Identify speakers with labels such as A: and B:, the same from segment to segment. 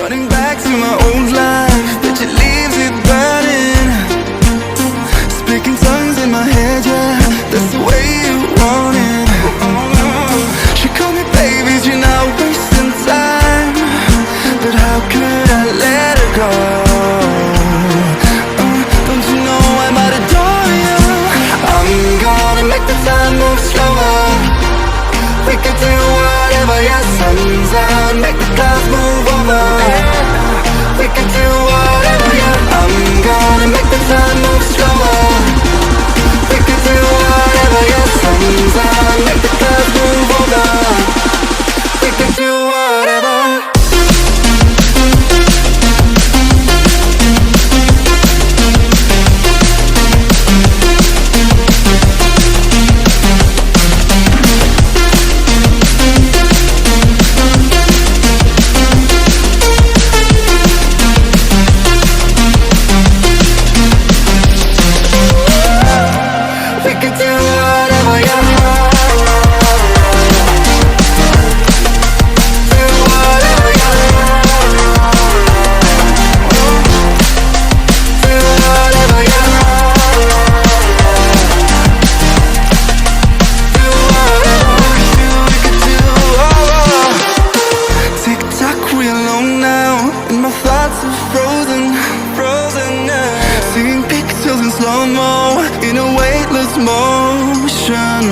A: Running back to my old life, but it leaves it burning. Speaking tongues in my head, yeah, that's the way you want it. She called me baby, you're not wasting time, but how could I let her go? Don't you know I might adore you? I'm gonna make the time move slower. We can do whatever, yeah, sun's out, make the clouds move over. We can do whatever, yeah, I'm gonna make the time move slower. We can do whatever, yeah, sun's out, make the clouds move over. We can do whatever. In a weightless motion,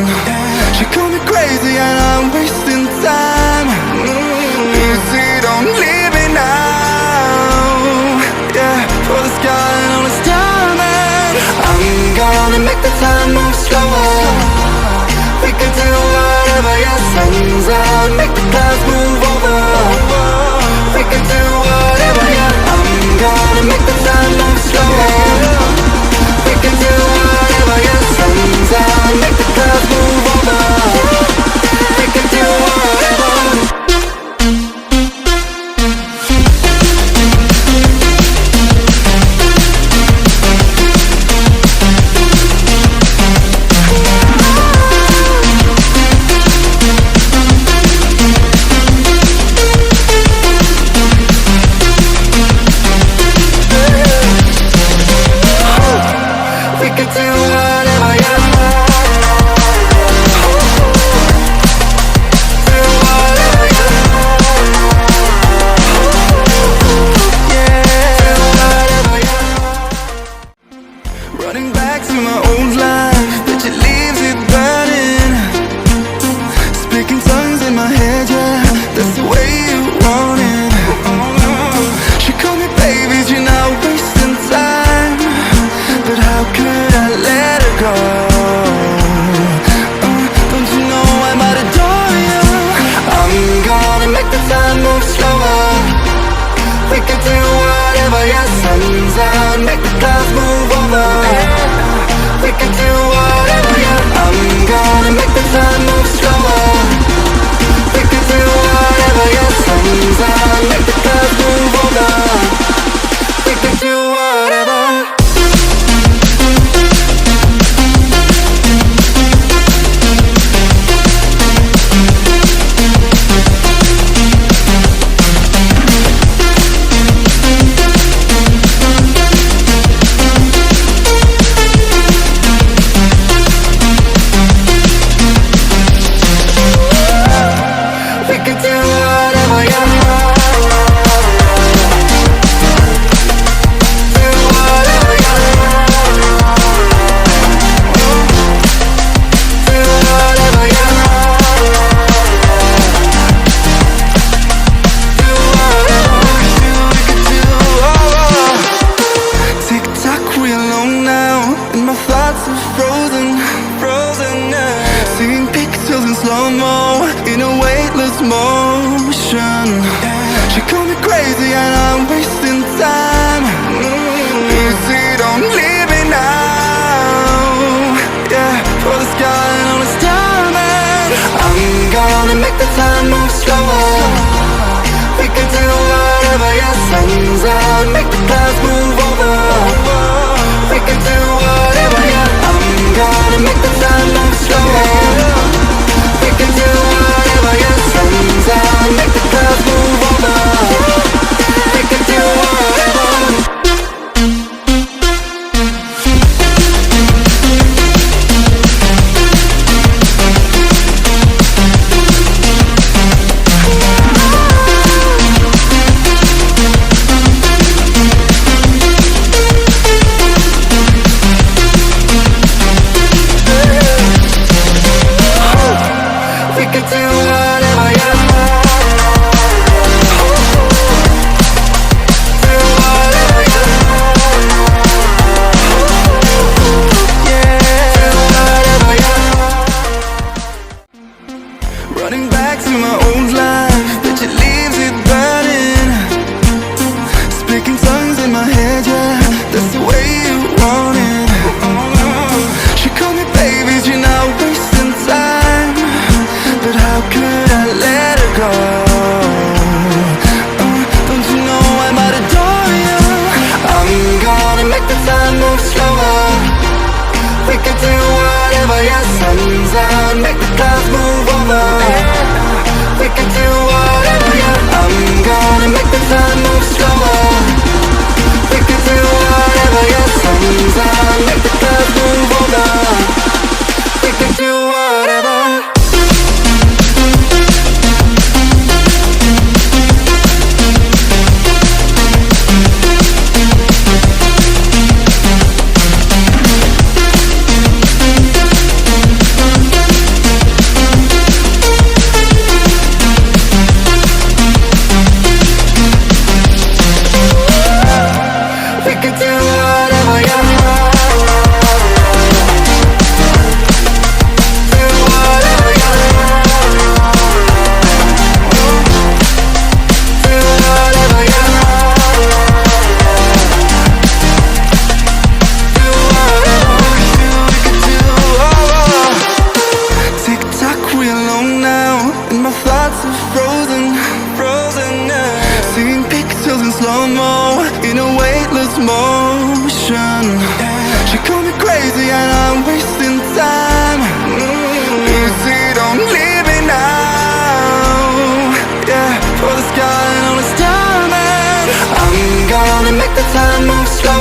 A: she called me crazy and I'm wasting time. Easy, don't leave me now. Yeah, for the sky and all its diamonds. I'm gonna make the time move slower. We can do whatever, yeah, sun's out, make the clouds move over. We can do whatever, yeah, I'm gonna make the time move slower. We can do whatever, yeah, sun's out, make the clouds move over. We can do whatever. Running back to my old life, but it leaves it burning. Speaking tongues in my head, yeah, that's the way you want it. She called me baby, you're not wasting time, but how could I let her go? Don't you know I might adore you? I'm gonna make the time move slower. We can do whatever, yeah, sun's out, make the clouds move over. We can do whatever, yeah, I'm gonna make the time move slower. We can do whatever, yeah, sun's out, make the clouds move over. We can do whatever. In a weightless motion, she called me crazy and I'm wasting time. Easy, don't leave me now. Yeah, for the sky and all its diamonds. I'm gonna make the time move slower. We can do whatever, yeah, sun's out, make the clouds move over. We can do whatever, yeah, I'm gonna make the time move slower. We can do whatever, yeah, sun's out, make the clouds move over. slow-mo in a weightless motion. She called me crazy and I'm wasting time. Easy, don't leave me now. Yeah, for the sky and all its diamonds. I'm gonna make the time move slow